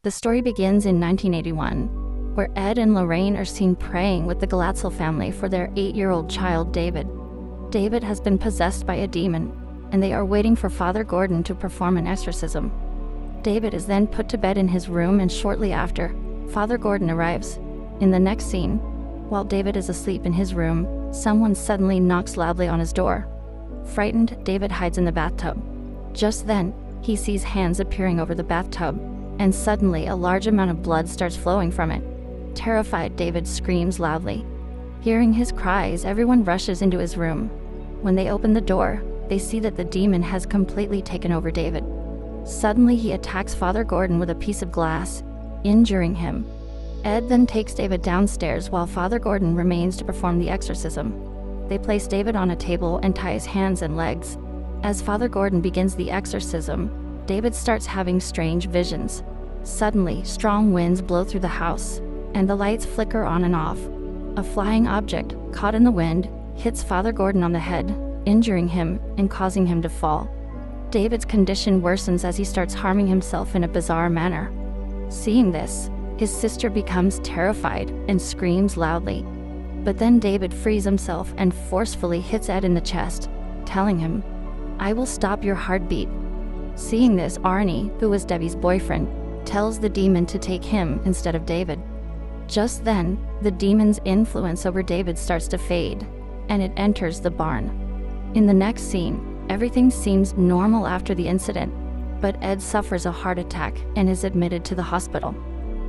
The story begins in 1981, where Ed and Lorraine are seen praying with the Glatzel family for their 8-year-old child, David. David has been possessed by a demon, and they are waiting for Father Gordon to perform an exorcism. David is then put to bed in his room, and shortly after, Father Gordon arrives. In the next scene, while David is asleep in his room, someone suddenly knocks loudly on his door. Frightened, David hides in the bathtub. Just then, he sees hands appearing over the bathtub, and suddenly a large amount of blood starts flowing from it. Terrified, David screams loudly. Hearing his cries, everyone rushes into his room. When they open the door, they see that the demon has completely taken over David. Suddenly, he attacks Father Gordon with a piece of glass, injuring him. Ed then takes David downstairs while Father Gordon remains to perform the exorcism. They place David on a table and tie his hands and legs. As Father Gordon begins the exorcism, David starts having strange visions. Suddenly, strong winds blow through the house, and the lights flicker on and off. A flying object, caught in the wind, hits Father Gordon on the head, injuring him and causing him to fall. David's condition worsens as he starts harming himself in a bizarre manner. Seeing this, his sister becomes terrified and screams loudly. But then David frees himself and forcefully hits Ed in the chest, telling him, "I will stop your heartbeat." Seeing this, Arnie, who was Debbie's boyfriend, tells the demon to take him instead of David. Just then, the demon's influence over David starts to fade, and it enters the barn. In the next scene, everything seems normal after the incident, but Ed suffers a heart attack and is admitted to the hospital.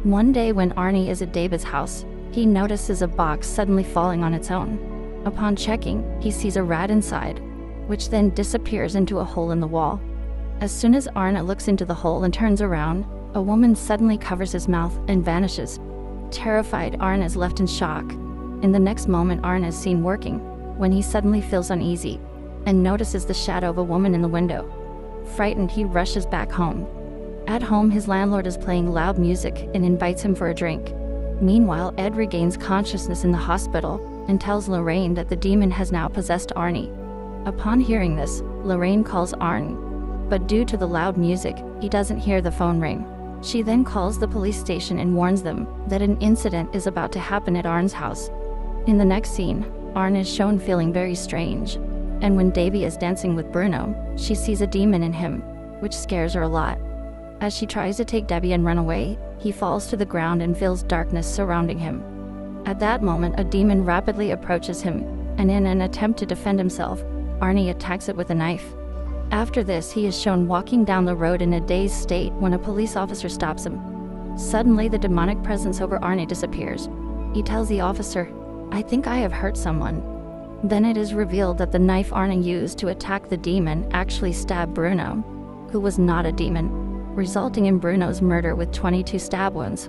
One day when Arnie is at David's house, he notices a box suddenly falling on its own. Upon checking, he sees a rat inside, which then disappears into a hole in the wall. As soon as Arna looks into the hole and turns around, a woman suddenly covers his mouth and vanishes. Terrified, Arna is left in shock. In the next moment, Arna is seen working, when he suddenly feels uneasy and notices the shadow of a woman in the window. Frightened, he rushes back home. At home, his landlord is playing loud music and invites him for a drink. Meanwhile, Ed regains consciousness in the hospital and tells Lorraine that the demon has now possessed Arnie. Upon hearing this, Lorraine calls Arnie, but due to the loud music, he doesn't hear the phone ring. She then calls the police station and warns them that an incident is about to happen at Arne's house. In the next scene, Arne is shown feeling very strange, and when Davy is dancing with Bruno, she sees a demon in him, which scares her a lot. As she tries to take Debbie and run away, he falls to the ground and feels darkness surrounding him. At that moment, a demon rapidly approaches him, and in an attempt to defend himself, Arnie attacks it with a knife. After this, he is shown walking down the road in a dazed state when a police officer stops him. Suddenly, the demonic presence over Arnie disappears. He tells the officer, "I think I have hurt someone." Then it is revealed that the knife Arnie used to attack the demon actually stabbed Bruno, who was not a demon, resulting in Bruno's murder with 22 stab wounds.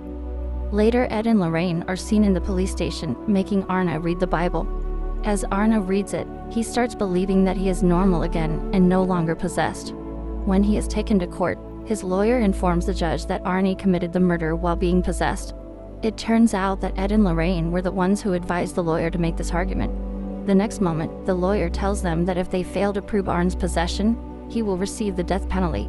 Later, Ed and Lorraine are seen in the police station making Arna read the Bible. As Arna reads it, he starts believing that he is normal again and no longer possessed. When he is taken to court, his lawyer informs the judge that Arnie committed the murder while being possessed. It turns out that Ed and Lorraine were the ones who advised the lawyer to make this argument. The next moment, the lawyer tells them that if they fail to prove Arne's possession, he will receive the death penalty.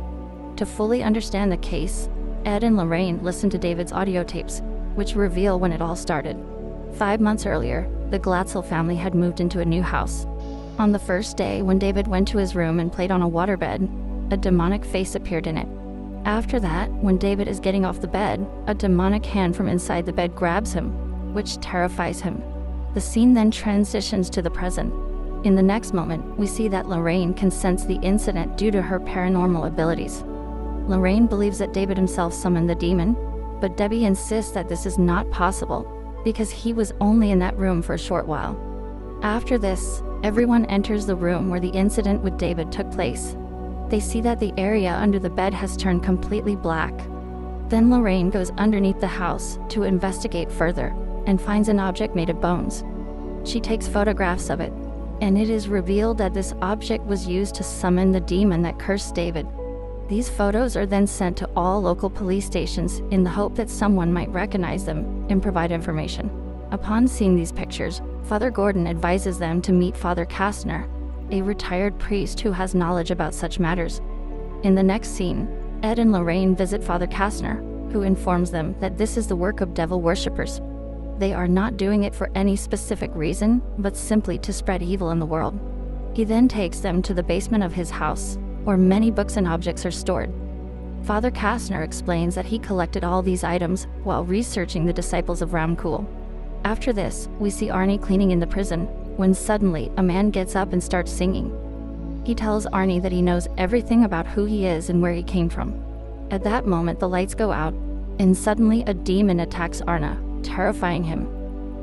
To fully understand the case, Ed and Lorraine listen to David's audio tapes, which reveal when it all started. 5 months earlier, the Glatzel family had moved into a new house. On the first day, when David went to his room and played on a waterbed, a demonic face appeared in it. After that, when David is getting off the bed, a demonic hand from inside the bed grabs him, which terrifies him. The scene then transitions to the present. In the next moment, we see that Lorraine can sense the incident due to her paranormal abilities. Lorraine believes that David himself summoned the demon, but Debbie insists that this is not possible because he was only in that room for a short while. After this, everyone enters the room where the incident with David took place. They see that the area under the bed has turned completely black. Then Lorraine goes underneath the house to investigate further and finds an object made of bones. She takes photographs of it, and it is revealed that this object was used to summon the demon that cursed David. These photos are then sent to all local police stations in the hope that someone might recognize them and provide information. Upon seeing these pictures, Father Gordon advises them to meet Father Kastner, a retired priest who has knowledge about such matters. In the next scene, Ed and Lorraine visit Father Kastner, who informs them that this is the work of devil worshippers. They are not doing it for any specific reason, but simply to spread evil in the world. He then takes them to the basement of his house, where many books and objects are stored. Father Kastner explains that he collected all these items while researching the disciples of Ramkul. After this, we see Arnie cleaning in the prison, when suddenly a man gets up and starts singing. He tells Arnie that he knows everything about who he is and where he came from. At that moment, the lights go out, and suddenly a demon attacks Arna, terrifying him.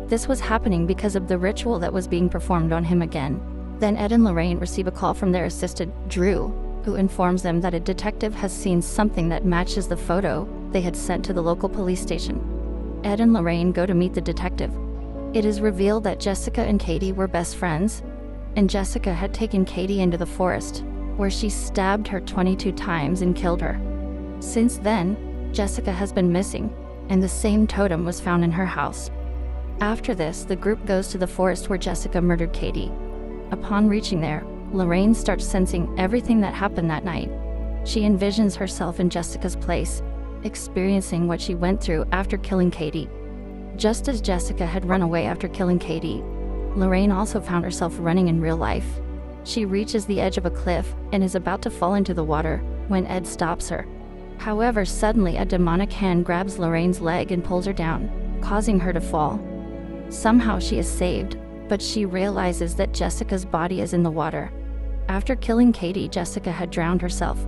This was happening because of the ritual that was being performed on him again. Then Ed and Lorraine receive a call from their assistant, Drew, who informs them that a detective has seen something that matches the photo they had sent to the local police station. Ed and Lorraine go to meet the detective. It is revealed that Jessica and Katie were best friends, and Jessica had taken Katie into the forest, where she stabbed her 22 times and killed her. Since then, Jessica has been missing, and the same totem was found in her house. After this, the group goes to the forest where Jessica murdered Katie. Upon reaching there, Lorraine starts sensing everything that happened that night. She envisions herself in Jessica's place, experiencing what she went through after killing Katie. Just as Jessica had run away after killing Katie, Lorraine also found herself running in real life. She reaches the edge of a cliff and is about to fall into the water when Ed stops her. However, suddenly a demonic hand grabs Lorraine's leg and pulls her down, causing her to fall. Somehow she is saved, but she realizes that Jessica's body is in the water. After killing Katie, Jessica had drowned herself.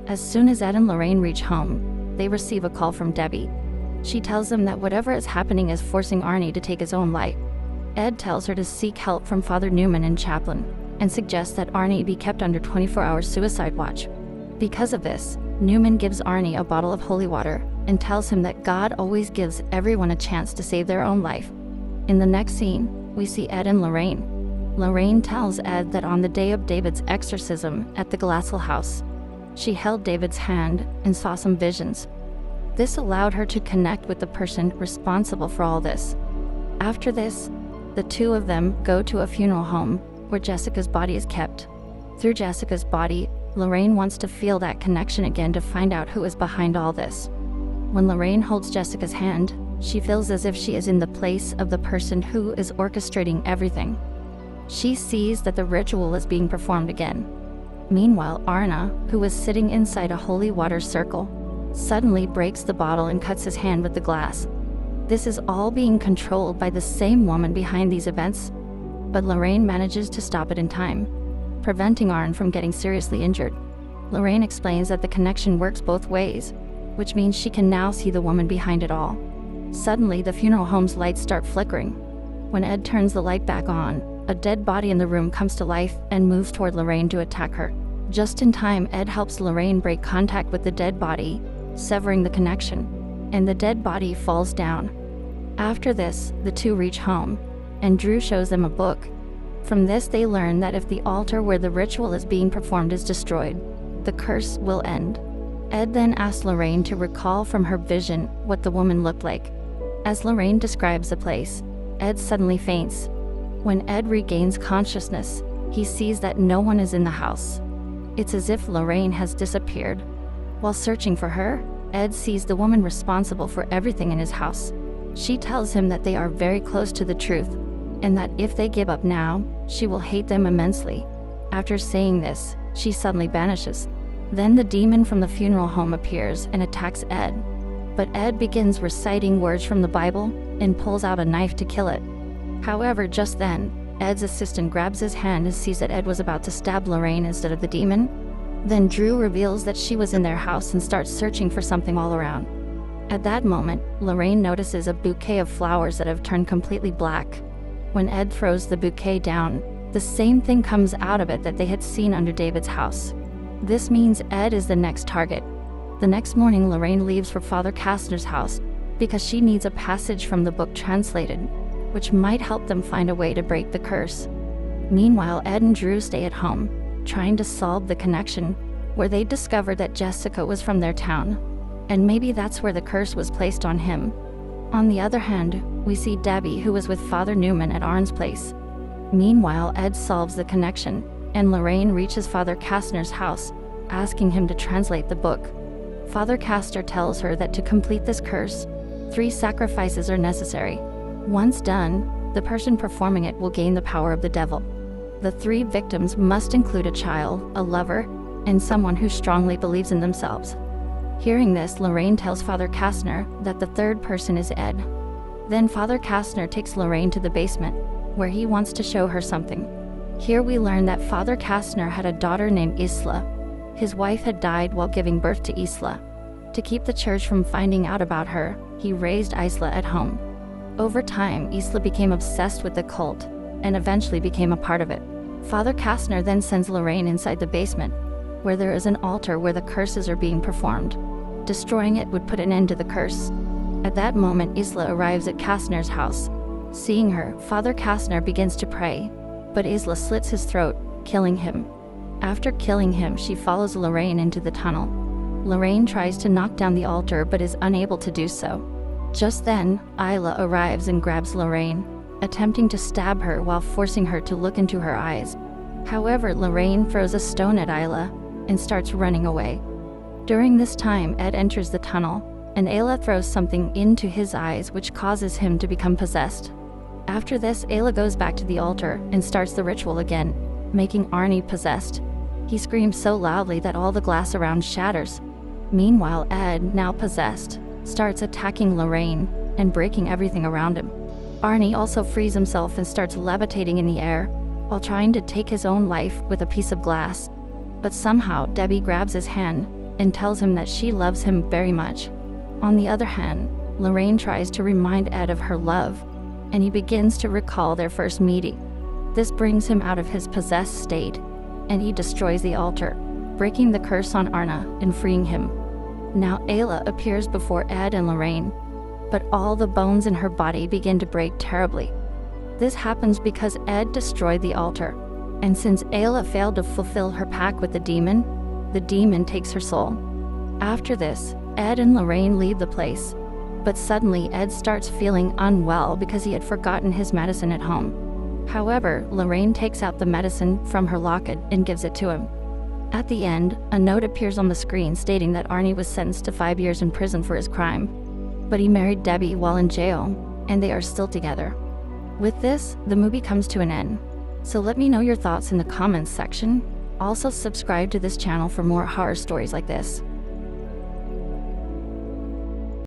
As soon as Ed and Lorraine reach home, they receive a call from Debbie. She tells them that whatever is happening is forcing Arnie to take his own life. Ed tells her to seek help from Father Newman and Chaplain, and suggests that Arnie be kept under 24-hour suicide watch. Because of this, Newman gives Arnie a bottle of holy water and tells him that God always gives everyone a chance to save their own life. In the next scene, we see Ed and Lorraine. Lorraine tells Ed that on the day of David's exorcism at the Glassell house, she held David's hand and saw some visions. This allowed her to connect with the person responsible for all this. After this, the two of them go to a funeral home where Jessica's body is kept. Through Jessica's body, Lorraine wants to feel that connection again to find out who is behind all this. When Lorraine holds Jessica's hand, she feels as if she is in the place of the person who is orchestrating everything. She sees that the ritual is being performed again. Meanwhile, Arna, who is sitting inside a holy water circle, suddenly breaks the bottle and cuts his hand with the glass. This is all being controlled by the same woman behind these events, but Lorraine manages to stop it in time, preventing Arn from getting seriously injured. Lorraine explains that the connection works both ways, which means she can now see the woman behind it all. Suddenly, the funeral home's lights start flickering. When Ed turns the light back on, a dead body in the room comes to life and moves toward Lorraine to attack her. Just in time, Ed helps Lorraine break contact with the dead body, severing the connection, and the dead body falls down. After this, the two reach home, and Drew shows them a book. From this, they learn that if the altar where the ritual is being performed is destroyed, the curse will end. Ed then asks Lorraine to recall from her vision what the woman looked like. As Lorraine describes the place, Ed suddenly faints. When Ed regains consciousness, he sees that no one is in the house. It's as if Lorraine has disappeared. While searching for her, Ed sees the woman responsible for everything in his house. She tells him that they are very close to the truth, and that if they give up now, she will hate them immensely. After saying this, she suddenly vanishes. Then the demon from the funeral home appears and attacks Ed. But Ed begins reciting words from the Bible and pulls out a knife to kill it. However, just then, Ed's assistant grabs his hand and sees that Ed was about to stab Lorraine instead of the demon. Then Drew reveals that she was in their house and starts searching for something all around. At that moment, Lorraine notices a bouquet of flowers that have turned completely black. When Ed throws the bouquet down, the same thing comes out of it that they had seen under David's house. This means Ed is the next target. The next morning, Lorraine leaves for Father Kastner's house because she needs a passage from the book translated, which might help them find a way to break the curse. Meanwhile, Ed and Drew stay at home, trying to solve the connection, where they discover that Jessica was from their town, and maybe that's where the curse was placed on him. On the other hand, we see Debbie, who was with Father Newman at Arn's place. Meanwhile, Ed solves the connection, and Lorraine reaches Father Kastner's house, asking him to translate the book. Father Castor tells her that to complete this curse, 3 sacrifices are necessary. Once done, the person performing it will gain the power of the devil. The 3 victims must include a child, a lover, and someone who strongly believes in themselves. Hearing this, Lorraine tells Father Kastner that the 3rd person is Ed. Then Father Kastner takes Lorraine to the basement, where he wants to show her something. Here we learn that Father Kastner had a daughter named Isla. His wife had died while giving birth to Isla. To keep the church from finding out about her, he raised Isla at home. Over time, Isla became obsessed with the cult, and eventually became a part of it. Father Kastner then sends Lorraine inside the basement, where there is an altar where the curses are being performed. Destroying it would put an end to the curse. At that moment, Isla arrives at Kastner's house. Seeing her, Father Kastner begins to pray, but Isla slits his throat, killing him. After killing him, she follows Lorraine into the tunnel. Lorraine tries to knock down the altar but is unable to do so. Just then, Isla arrives and grabs Lorraine, attempting to stab her while forcing her to look into her eyes. However, Lorraine throws a stone at Isla and starts running away. During this time, Ed enters the tunnel, and Ayla throws something into his eyes which causes him to become possessed. After this, Ayla goes back to the altar and starts the ritual again, making Arnie possessed. He screams so loudly that all the glass around shatters. Meanwhile, Ed, now possessed, starts attacking Lorraine and breaking everything around him. Arnie also frees himself and starts levitating in the air, while trying to take his own life with a piece of glass. But somehow, Debbie grabs his hand and tells him that she loves him very much. On the other hand, Lorraine tries to remind Ed of her love, and he begins to recall their first meeting. This brings him out of his possessed state, and he destroys the altar, breaking the curse on Arna and freeing him. Now Ayla appears before Ed and Lorraine, but all the bones in her body begin to break terribly. This happens because Ed destroyed the altar, and since Ayla failed to fulfill her pact with the demon takes her soul. After this, Ed and Lorraine leave the place, but suddenly Ed starts feeling unwell because he had forgotten his medicine at home. However, Lorraine takes out the medicine from her locket and gives it to him. At the end, a note appears on the screen stating that Arnie was sentenced to 5 years in prison for his crime, but he married Debbie while in jail, and they are still together. With this, the movie comes to an end. So let me know your thoughts in the comments section. Also subscribe to this channel for more horror stories like this.